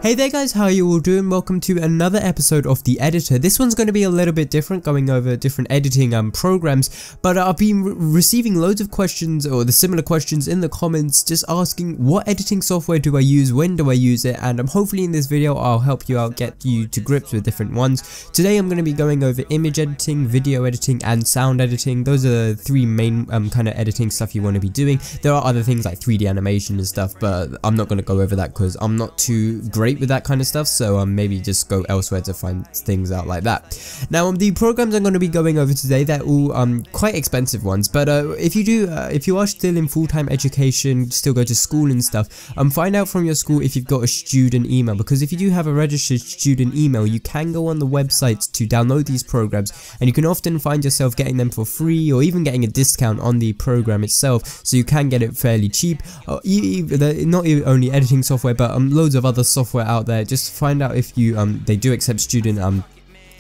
Hey there guys, how are you all doing? Welcome to another episode of The Editor. This one's going to be a little bit different, going over different editing programs, but I've been receiving loads of questions, or the similar questions in the comments, just asking what editing software do I use, when do I use it, and hopefully in this video I'll help you out, get you to grips with different ones. Today I'm going to be going over image editing, video editing, and sound editing. Those are the three main kind of editing stuff you want to be doing. There are other things like 3D animation and stuff, but I'm not going to go over that because I'm not too great with that kind of stuff, so maybe just go elsewhere to find things out like that. Now the programs I'm going to be going over today, they're all quite expensive ones, but if you are still in full-time education, still go to school and stuff, find out from your school if you've got a student email, because if you do have a registered student email, you can go on the websites to download these programs, and you can often find yourself getting them for free or even getting a discount on the program itself, so you can get it fairly cheap. Not only editing software, but loads of other software out there. Just find out if you they do accept student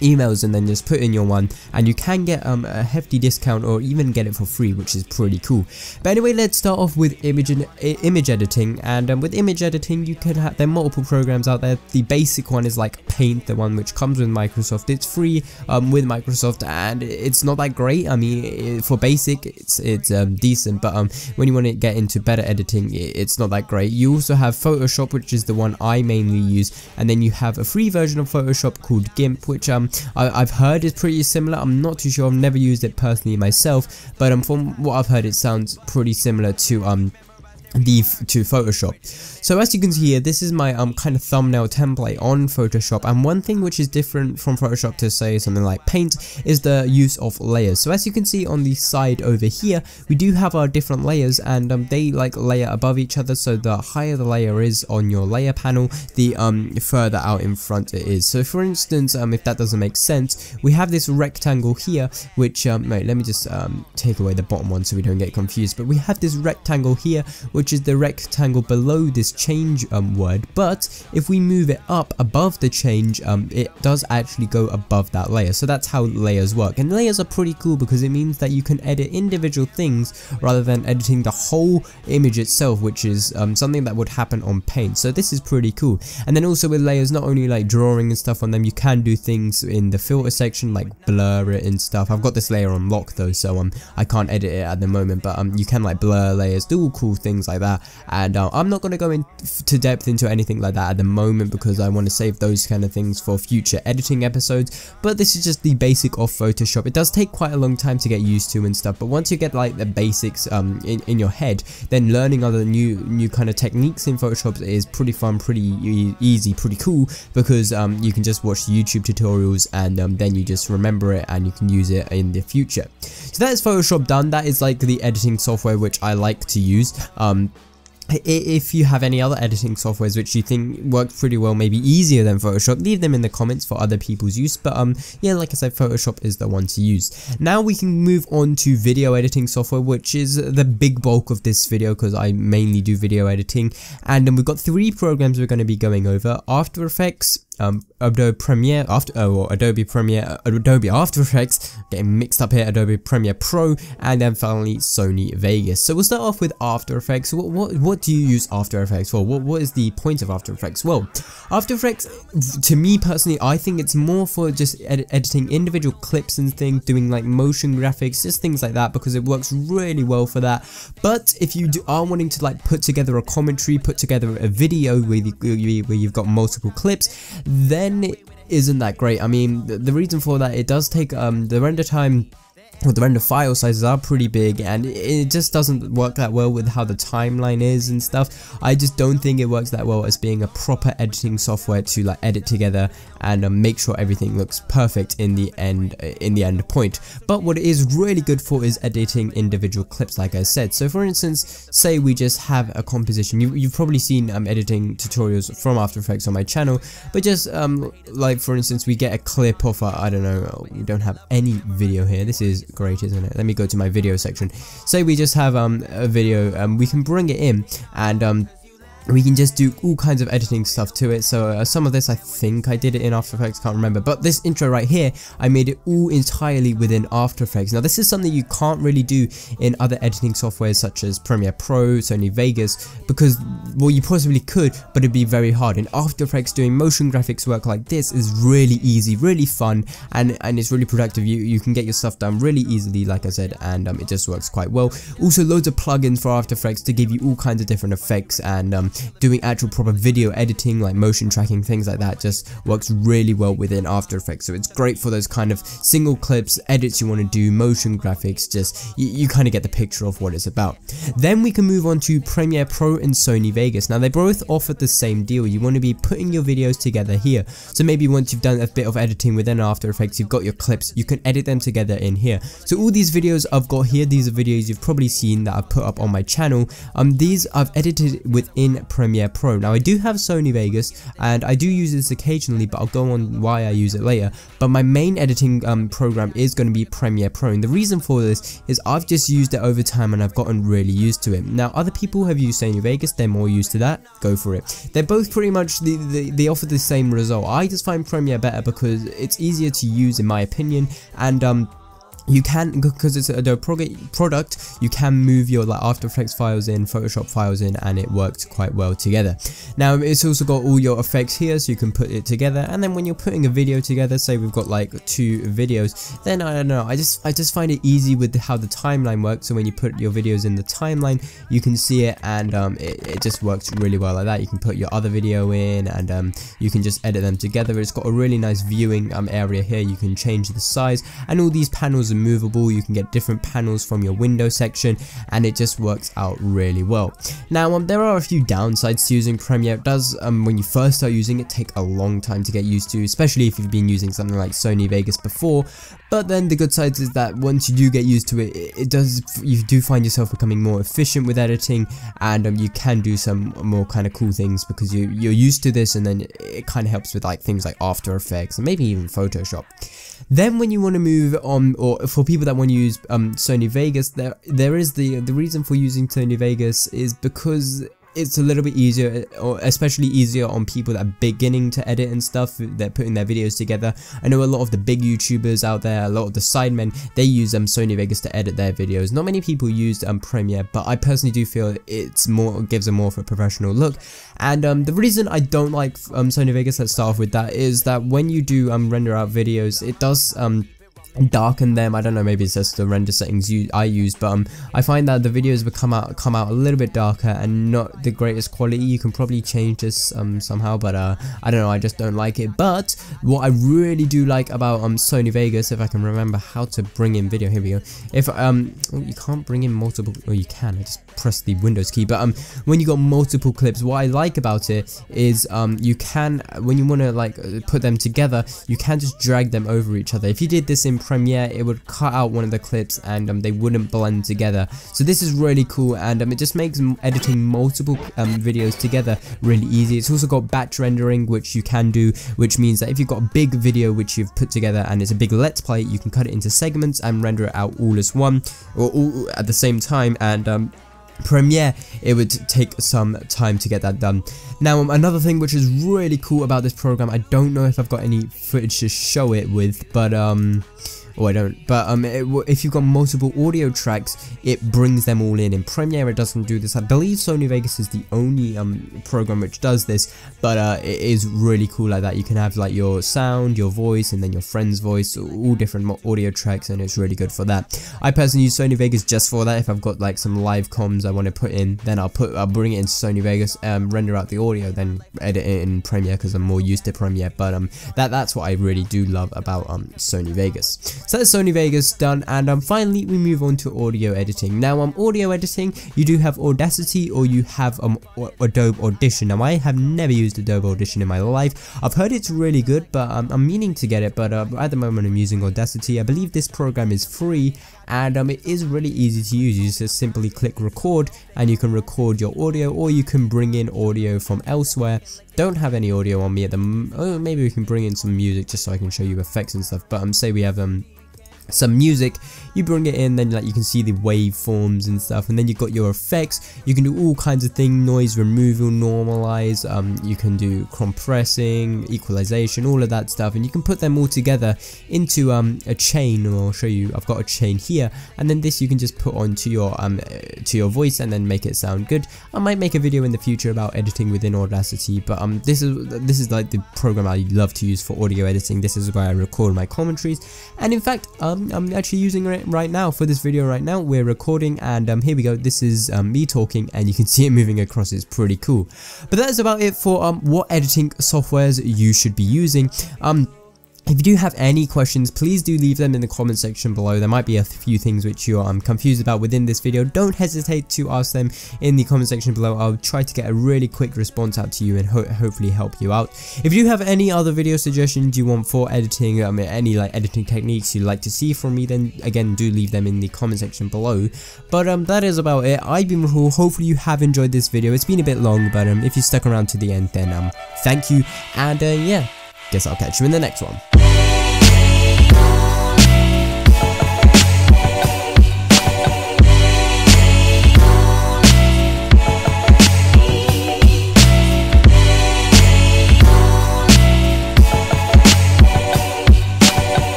emails, and then just put in your one, and you can get a hefty discount or even get it for free, which is pretty cool. But anyway, let's start off with image editing. And with image editing, you can have, there are multiple programs out there. The basic one is like Paint, the one which comes with Microsoft. It's free with Microsoft, and it's not that great. I mean, for basic it's decent, but when you want to get into better editing, it's not that great. You also have Photoshop, which is the one I mainly use, and then you have a free version of Photoshop called GIMP, which I've heard is pretty similar. I'm not too sure, I've never used it personally myself, but from what I've heard, it sounds pretty similar to Photoshop. So as you can see here, this is my kind of thumbnail template on Photoshop, and one thing which is different from Photoshop to say something like Paint is the use of layers. So as you can see on the side over here, we do have our different layers, and they like layer above each other, so the higher the layer is on your layer panel, the further out in front it is. So for instance, if that doesn't make sense, we have this rectangle here, which wait, let me just take away the bottom one so we don't get confused, but we have this rectangle here, which is the rectangle below this change word, but if we move it up above the change, it does actually go above that layer. So that's how layers work, and layers are pretty cool because it means that you can edit individual things rather than editing the whole image itself, which is something that would happen on Paint. So this is pretty cool. And then also with layers, not only like drawing and stuff on them, you can do things in the filter section like blur it and stuff. I've got this layer on lock though, so I can't edit it at the moment, but you can like blur layers, do all cool things like that. And I'm not going to go into depth into anything like that at the moment because I want to save those kind of things for future editing episodes, but this is just the basic of Photoshop. It does take quite a long time to get used to and stuff, but once you get like the basics in your head, then learning other new kind of techniques in Photoshop is pretty fun, pretty easy, pretty cool, because you can just watch YouTube tutorials, and then you just remember it and you can use it in the future. So that is Photoshop done. That is like the editing software which I like to use. If you have any other editing softwares which you think work pretty well, maybe easier than Photoshop, leave them in the comments for other people's use, but yeah, like I said, Photoshop is the one to use. Now we can move on to video editing software, which is the big bulk of this video because I mainly do video editing, and we've got three programs we're going to be going over: After Effects, Adobe Premiere, Adobe After Effects, getting mixed up here, Adobe Premiere Pro, and then finally Sony Vegas. So we'll start off with After Effects. What do you use After Effects for? What is the point of After Effects? Well, After Effects, to me personally, I think it's more for just editing individual clips and things, doing like motion graphics, just things like that, because it works really well for that. But if you are wanting to like put together a commentary, put together a video where you've got multiple clips, then it isn't that great. I mean, the reason for that, it does take the render time, well, the render file sizes are pretty big, and it just doesn't work that well with how the timeline is and stuff. I just don't think it works that well as being a proper editing software to like edit together and make sure everything looks perfect in the end point. But what it is really good for is editing individual clips, like I said. So for instance, say we just have a composition. You've probably seen editing tutorials from After Effects on my channel, but just like for instance, we get a clip of I don't know, we don't have any video here. This is great, isn't it? Let me go to my video section. Say we just have a video, we can bring it in, and we can just do all kinds of editing stuff to it. So some of this I think I did it in After Effects, can't remember, but this intro right here I made it all entirely within After Effects. Now this is something you can't really do in other editing softwares such as Premiere Pro, Sony Vegas, because, well, you possibly could, but it'd be very hard. In After Effects, doing motion graphics work like this is really easy, really fun, and it's really productive. You can get your stuff done really easily, like I said, and it just works quite well. Also loads of plugins for After Effects to give you all kinds of different effects, and doing actual proper video editing like motion tracking, things like that, just works really well within After Effects. So it's great for those kind of single clips, edits you want to do, motion graphics, just you kind of get the picture of what it's about. Then we can move on to Premiere Pro and Sony Vegas. Now they both offer the same deal. You want to be putting your videos together here. So maybe once you've done a bit of editing within After Effects, you've got your clips, you can edit them together in here. So all these videos I've got here, these are videos you've probably seen that I've put up on my channel. These I've edited within Premiere Pro. Now I do have Sony Vegas and I do use this occasionally, but I'll go on why I use it later. But my main editing program is going to be Premiere Pro, and the reason for this is I've just used it over time and I've gotten really used to it. Now other people have used Sony Vegas, they're more used to that, go for it. They're both pretty much, they offer the same result. I just find Premiere better because it's easier to use in my opinion, and you can, because it's a product, you can move your like After Effects files in, Photoshop files in, and it works quite well together. Now it's also got all your effects here, so you can put it together, and then when you're putting a video together, say we've got like 2 videos, then I don't know, I just find it easy with how the timeline works. So when you put your videos in the timeline, you can see it, and it just works really well like that. You can put your other video in, and you can just edit them together. It's got a really nice viewing area here. You can change the size, and all these panels are movable. You can get different panels from your window section, and it just works out really well. Now there are a few downsides to using Premiere. It does, when you first start using it, take a long time to get used to, especially if you've been using something like Sony Vegas before. But then the good side is that once you do get used to it, you do find yourself becoming more efficient with editing, and you can do some more kind of cool things because you're used to this, and then it kind of helps with like things like After Effects and maybe even Photoshop. Then when you want to move on, or for people that want to use Sony Vegas, there is the reason for using Sony Vegas is because it's a little bit easier, or especially easier on people that are beginning to edit and stuff. They're putting their videos together. I know a lot of the big YouTubers out there, a lot of the sidemen, they use Sony Vegas to edit their videos. Not many people use Premiere, but I personally do feel gives a more of a professional look. And the reason I don't like Sony Vegas, let's start off with that, is that when you do render out videos, it does darken them. I don't know, maybe it's just the render settings I use, but I find that the videos will come out a little bit darker and not the greatest quality. You can probably change this somehow, but I don't know, I just don't like it. But what I really do like about Sony Vegas, if I can remember how to bring in video, here we go. If you can't bring in multiple, or you can, I just press the Windows key, but when you got multiple clips, what I like about it is you can, when you want to like put them together, you can just drag them over each other. If you did this in Premiere, it would cut out one of the clips and they wouldn't blend together. So this is really cool, and it just makes editing multiple videos together really easy. It's also got batch rendering, which you can do, which means that if you've got a big video which you've put together and it's a big let's play, you can cut it into segments and render it out all as one, or all at the same time. And Premiere, it would take some time to get that done. Now another thing which is really cool about this program, I don't know if I've got any footage to show it with, but oh, I don't, but if you've got multiple audio tracks, it brings them all in. In Premiere, it doesn't do this. I believe Sony Vegas is the only program which does this, but it is really cool like that. You can have like your sound, your voice, and then your friend's voice, all different audio tracks, and it's really good for that. I personally use Sony Vegas just for that. If I've got like some live comms I want to put in, then I'll bring it into Sony Vegas, render out the audio, then edit it in Premiere because I'm more used to Premiere. But that's what I really do love about Sony Vegas. So that's Sony Vegas done, and finally we move on to audio editing. Now audio editing, you do have Audacity or you have Adobe Audition. Now I have never used Adobe Audition in my life. I've heard it's really good, but I'm meaning to get it, but at the moment I'm using Audacity. I believe this program is free, and it is really easy to use. You just simply click record and you can record your audio, or you can bring in audio from elsewhere. Don't have any audio on me at the moment. Oh, maybe we can bring in some music just so I can show you effects and stuff, but say we have some music, you bring it in, then like you can see the waveforms and stuff, and then you've got your effects. You can do all kinds of things: noise removal, normalize, you can do compressing, equalization, all of that stuff, and you can put them all together into a chain. Or I'll show you. I've got a chain here, and then this you can just put onto your voice and then make it sound good. I might make a video in the future about editing within Audacity, but this is like the program I love to use for audio editing. This is where I record my commentaries, and in fact I'm actually using it right now for this video. Right now we're recording, and here we go. This is me talking, and you can see it moving across. It's pretty cool. But that is about it for what editing softwares you should be using. If you do have any questions, please do leave them in the comment section below. There might be a few things which you're confused about within this video. Don't hesitate to ask them in the comment section below. I'll try to get a really quick response out to you and hopefully help you out. If you have any other video suggestions you want for editing, any like editing techniques you'd like to see from me, then again do leave them in the comment section below. But that is about it. I've been Rahul. Hopefully you have enjoyed this video. It's been a bit long, but if you stuck around to the end, then thank you, and yeah, guess I'll catch you in the next one.